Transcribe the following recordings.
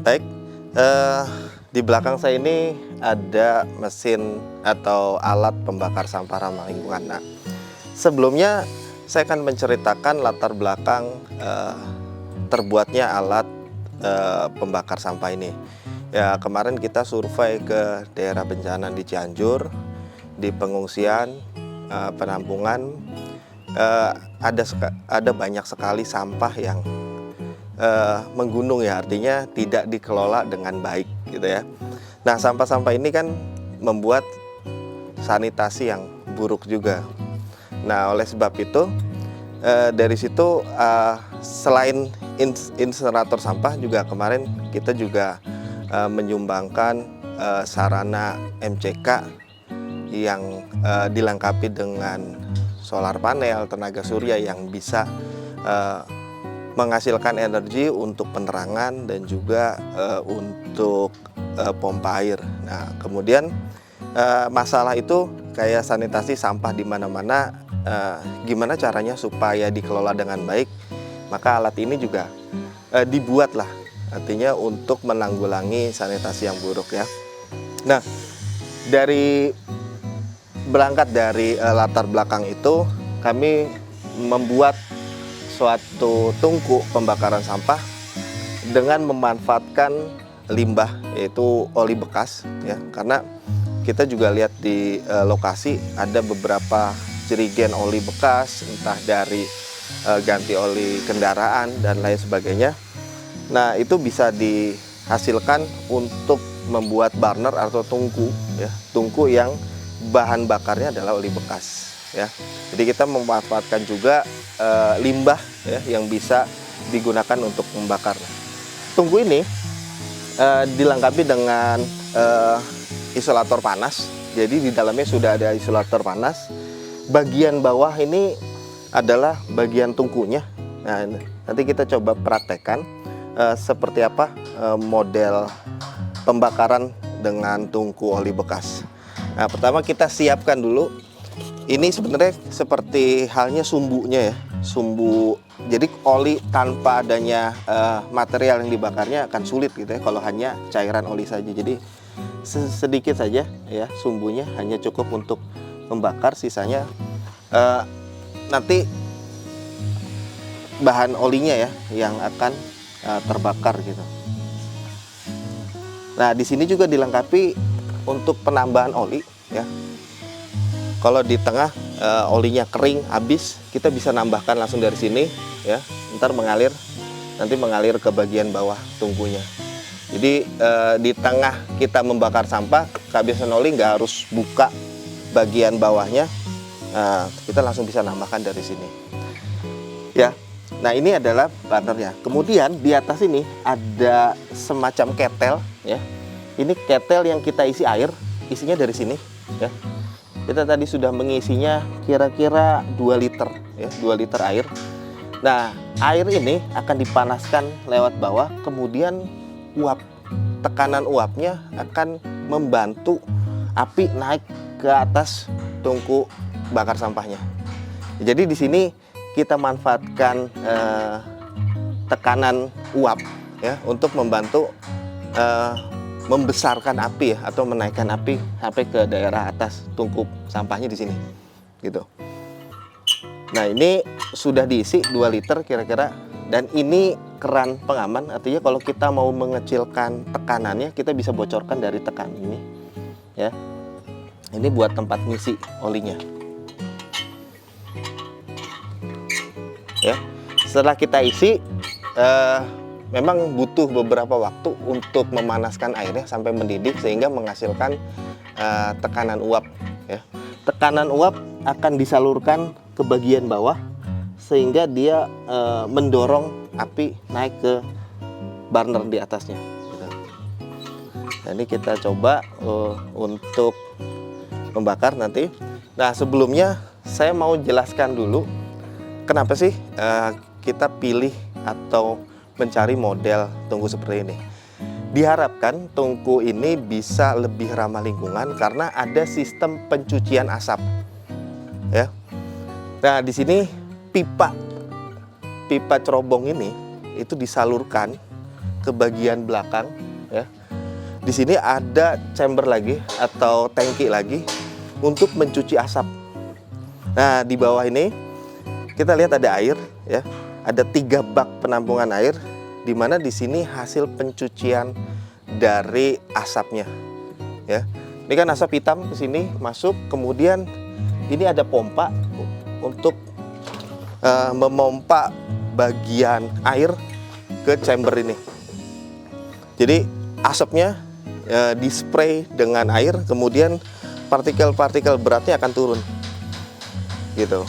Baik, eh, di belakang saya ini ada mesin atau alat pembakar sampah ramah lingkungan. Nah, sebelumnya saya akan menceritakan latar belakang terbuatnya alat pembakar sampah ini. Ya, kemarin kita survei ke daerah bencana di Cianjur, di pengungsian, penampungan, ada banyak sekali sampah yang menggunung, ya, artinya tidak dikelola dengan baik gitu ya. Nah, sampah-sampah ini kan membuat sanitasi yang buruk juga. Nah, oleh sebab itu dari situ selain insenerator sampah, juga kemarin kita juga menyumbangkan sarana MCK yang dilengkapi dengan solar panel, tenaga surya yang bisa menghasilkan energi untuk penerangan dan juga untuk pompa air. Nah, kemudian masalah itu kayak sanitasi sampah di mana-mana, gimana caranya supaya dikelola dengan baik, maka alat ini juga dibuatlah, artinya untuk menanggulangi sanitasi yang buruk ya. Nah, berangkat dari latar belakang itu, kami membuat suatu tungku pembakaran sampah dengan memanfaatkan limbah, yaitu oli bekas ya, karena kita juga lihat di lokasi ada beberapa jerigen oli bekas, entah dari ganti oli kendaraan dan lain sebagainya. Nah, itu bisa dihasilkan untuk membuat burner atau tungku ya, tungku yang bahan bakarnya adalah oli bekas ya. Jadi kita memanfaatkan juga limbah ya, yang bisa digunakan untuk membakar. Tungku ini dilengkapi dengan isolator panas. Jadi di dalamnya sudah ada isolator panas. Bagian bawah ini adalah bagian tungkunya. Nah, nanti kita coba praktekkan seperti apa model pembakaran dengan tungku oli bekas. Nah, pertama kita siapkan dulu. Ini sebenarnya seperti halnya sumbunya ya, sumbu. Jadi oli tanpa adanya material yang dibakarnya akan sulit gitu ya, kalau hanya cairan oli saja. Jadi sedikit saja ya sumbunya, hanya cukup untuk membakar, sisanya nanti bahan olinya ya yang akan terbakar gitu. Nah, di sini juga dilengkapi untuk penambahan oli ya. Kalau di tengah olinya kering habis, kita bisa nambahkan langsung dari sini ya. Ntar nanti mengalir ke bagian bawah tungkunya. Jadi di tengah kita membakar sampah, kehabisan oli nggak harus buka bagian bawahnya. Kita langsung bisa nambahkan dari sini ya. Nah, ini adalah burnernya. Kemudian di atas ini ada semacam ketel ya. Ini ketel yang kita isi air, isinya dari sini ya. Kita tadi sudah mengisinya kira-kira 2 liter ya, 2 liter air. Nah, air ini akan dipanaskan lewat bawah, kemudian tekanan uapnya akan membantu api naik ke atas tungku bakar sampahnya. Jadi di sini kita manfaatkan tekanan uap ya untuk membantu membesarkan api ya, atau menaikkan api sampai ke daerah atas tungku sampahnya di sini gitu. Nah, ini sudah diisi 2 liter kira-kira, dan ini keran pengaman, artinya kalau kita mau mengecilkan tekanannya, kita bisa bocorkan dari tekan ini ya. Ini buat tempat ngisi olinya ya. Setelah kita isi, memang butuh beberapa waktu untuk memanaskan airnya sampai mendidih sehingga menghasilkan tekanan uap ya. Tekanan uap akan disalurkan ke bagian bawah sehingga dia mendorong api naik ke burner di atasnya gitu. Nah, ini kita coba untuk membakar nanti. Nah, sebelumnya saya mau jelaskan dulu kenapa sih kita pilih atau mencari model tungku seperti ini. Diharapkan tungku ini bisa lebih ramah lingkungan karena ada sistem pencucian asap ya. Nah, di sini pipa cerobong ini itu disalurkan ke bagian belakang ya. Di sini ada chamber lagi atau tangki lagi untuk mencuci asap. Nah, di bawah ini kita lihat ada air ya. Ada 3 bak penampungan air, di mana di sini hasil pencucian dari asapnya ya. Ini kan asap hitam ke sini masuk, kemudian ini ada pompa untuk memompa bagian air ke chamber ini. Jadi asapnya dispray dengan air, kemudian partikel-partikel beratnya akan turun gitu.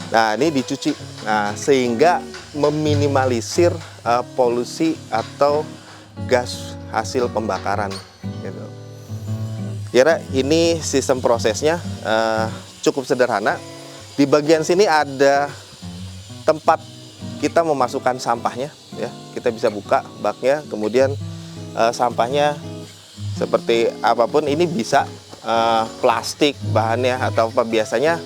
Nah, ini dicuci, nah sehingga meminimalisir polusi atau gas hasil pembakaran gitu. Kira ini sistem prosesnya cukup sederhana. Di bagian sini ada tempat kita memasukkan sampahnya ya. Kita bisa buka baknya, kemudian sampahnya seperti apapun, ini bisa plastik bahannya atau apa. Biasanya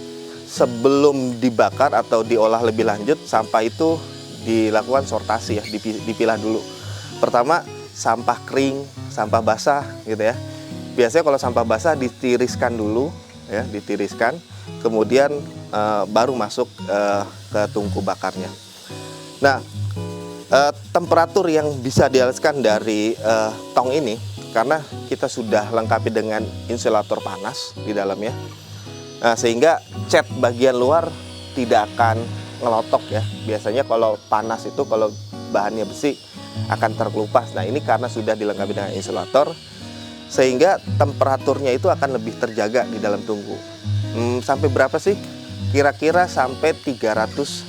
sebelum dibakar atau diolah lebih lanjut, sampah itu dilakukan sortasi ya, dipilah dulu. Pertama sampah kering, sampah basah gitu ya. Biasanya kalau sampah basah ditiriskan dulu ya, ditiriskan, kemudian baru masuk ke tungku bakarnya. Nah, temperatur yang bisa dihasilkan dari tong ini, karena kita sudah lengkapi dengan insulator panas di dalamnya, sehingga cat bagian luar tidak akan ngelotok ya. Biasanya kalau panas itu, kalau bahannya besi, akan terkelupas. Nah, ini karena sudah dilengkapi dengan insulator, sehingga temperaturnya itu akan lebih terjaga di dalam tungku. Sampai berapa sih? Kira-kira sampai 300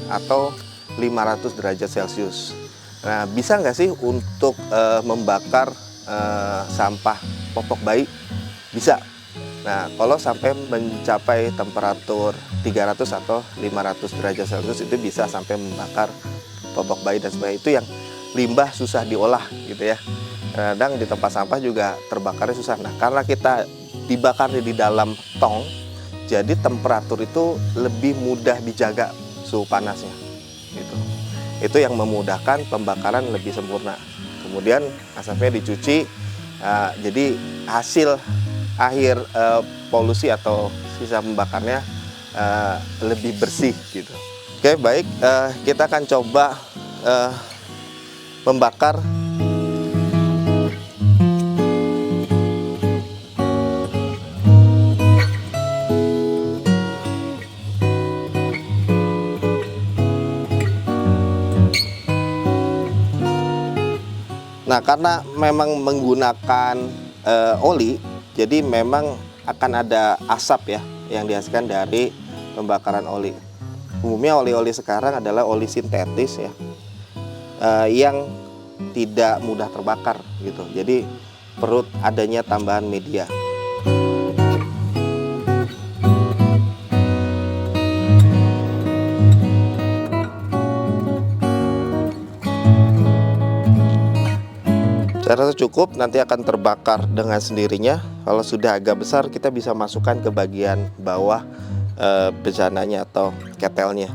atau 500 derajat Celcius. Nah, bisa nggak sih untuk membakar sampah popok bayi? Bisa. Nah, kalau sampai mencapai temperatur 300 atau 500 derajat Celcius itu bisa sampai membakar popok bayi dan sebagainya. Itu yang limbah susah diolah gitu ya. Kadang di tempat sampah juga terbakarnya susah. Nah, karena kita dibakarnya di dalam tong, jadi temperatur itu lebih mudah dijaga suhu panasnya gitu. Itu yang memudahkan pembakaran lebih sempurna. Kemudian asapnya dicuci, jadi hasil akhir polusi atau sisa membakarnya lebih bersih gitu. Oke, baik, kita akan coba membakar. Nah, karena memang menggunakan oli, jadi memang akan ada asap ya yang dihasilkan dari pembakaran oli. Umumnya oli-oli sekarang adalah oli sintetis ya, yang tidak mudah terbakar gitu. Jadi perlu adanya tambahan media. Saya rasa cukup, nanti akan terbakar dengan sendirinya. Kalau sudah agak besar, kita bisa masukkan ke bagian bawah bejananya atau ketelnya.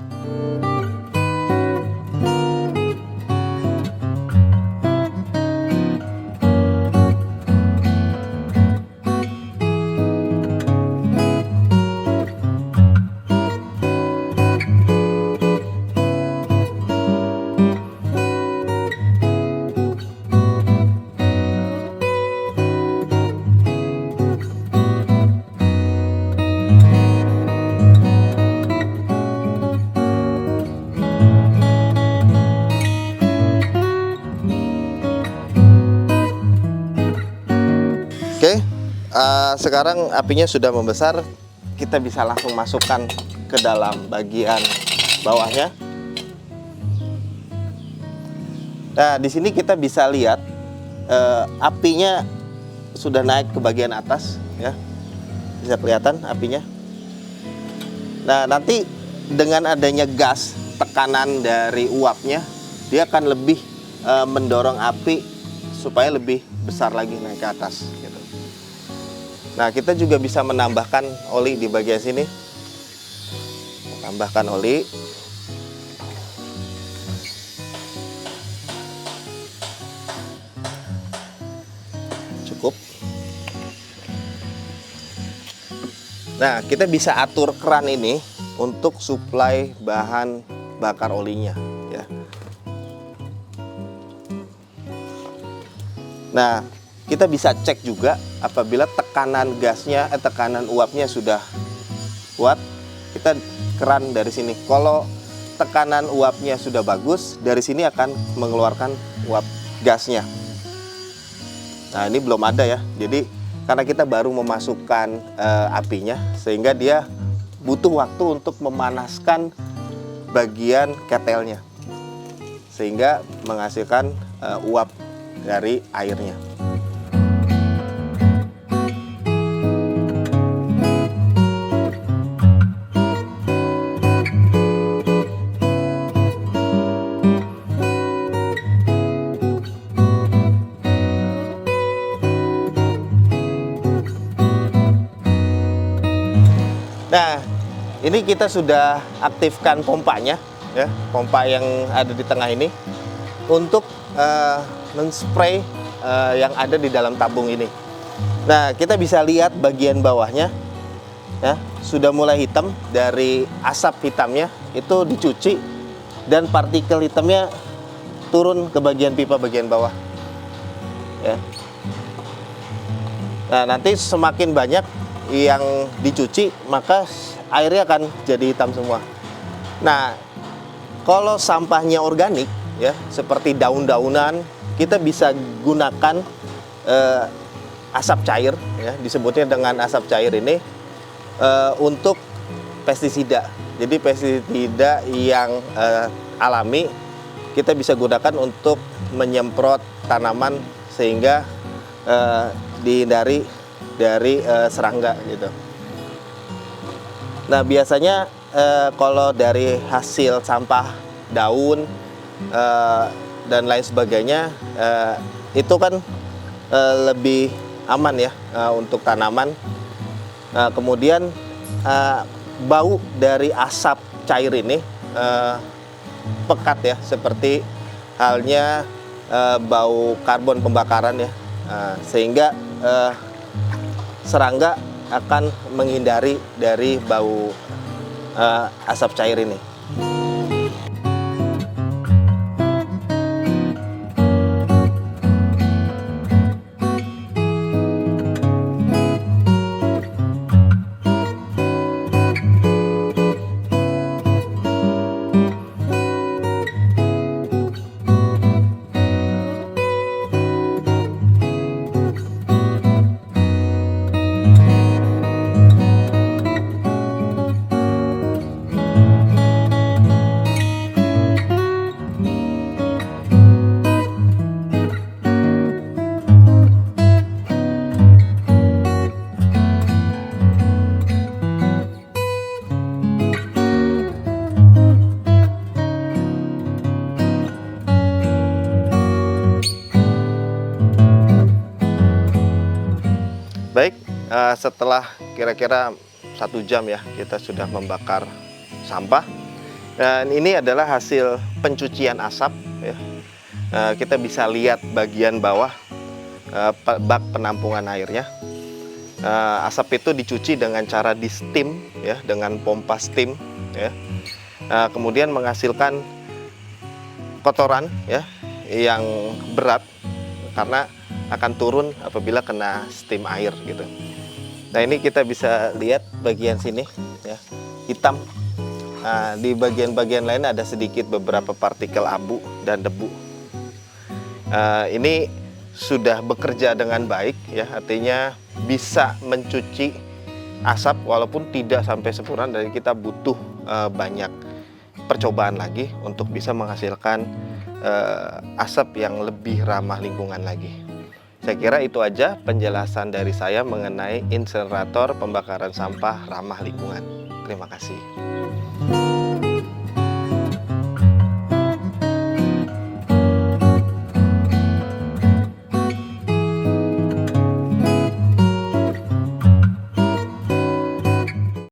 Oke, sekarang apinya sudah membesar, kita bisa langsung masukkan ke dalam bagian bawahnya. Nah, di sini kita bisa lihat apinya sudah naik ke bagian atas, ya, bisa kelihatan apinya. Nah, nanti dengan adanya gas, tekanan dari uapnya, dia akan lebih mendorong api supaya lebih besar lagi naik ke atas. Gitu. Nah, kita juga bisa menambahkan oli di bagian sini. Tambahkan oli. cukup. Nah, kita bisa atur keran ini untuk suplai bahan bakar olinya ya. Nah, kita bisa cek juga apabila tekanan gasnya, tekanan uapnya sudah kuat, kita keran dari sini. Kalau tekanan uapnya sudah bagus, dari sini akan mengeluarkan uap gasnya. Nah, ini belum ada ya. Jadi karena kita baru memasukkan apinya, sehingga dia butuh waktu untuk memanaskan bagian ketelnya, sehingga menghasilkan uap dari airnya. Nah, ini kita sudah aktifkan pompanya, ya, pompa yang ada di tengah ini untuk men-spray yang ada di dalam tabung ini. Nah, kita bisa lihat bagian bawahnya, ya, sudah mulai hitam dari asap hitamnya itu dicuci dan partikel hitamnya turun ke bagian pipa bagian bawah. Ya. Nah, nanti semakin banyak yang dicuci, maka airnya akan jadi hitam semua. Nah, kalau sampahnya organik, ya, seperti daun-daunan, kita bisa gunakan asap cair, ya, disebutnya dengan asap cair ini untuk pestisida. Jadi pestisida yang alami kita bisa gunakan untuk menyemprot tanaman sehingga dihindari dari serangga gitu. Nah, biasanya kalau dari hasil sampah daun dan lain sebagainya itu kan lebih aman ya untuk tanaman. Kemudian bau dari asap cair ini pekat ya, seperti halnya bau karbon pembakaran ya, sehingga serangga akan menghindari dari bau asap cair ini. Baik, setelah kira-kira 1 jam ya kita sudah membakar sampah, dan ini adalah hasil pencucian asap ya. Kita bisa lihat bagian bawah bak penampungan airnya. Asap itu dicuci dengan cara di steam ya, dengan pompa steam ya. Kemudian menghasilkan kotoran ya yang berat karena akan turun apabila kena steam air gitu. Nah, ini kita bisa lihat bagian sini ya, hitam. Nah, di bagian-bagian lain ada sedikit beberapa partikel abu dan debu. Ini sudah bekerja dengan baik ya, artinya bisa mencuci asap walaupun tidak sampai sempurna, dan kita butuh banyak percobaan lagi untuk bisa menghasilkan asap yang lebih ramah lingkungan lagi. Saya kira itu aja penjelasan dari saya mengenai insenerator pembakaran sampah ramah lingkungan. Terima kasih.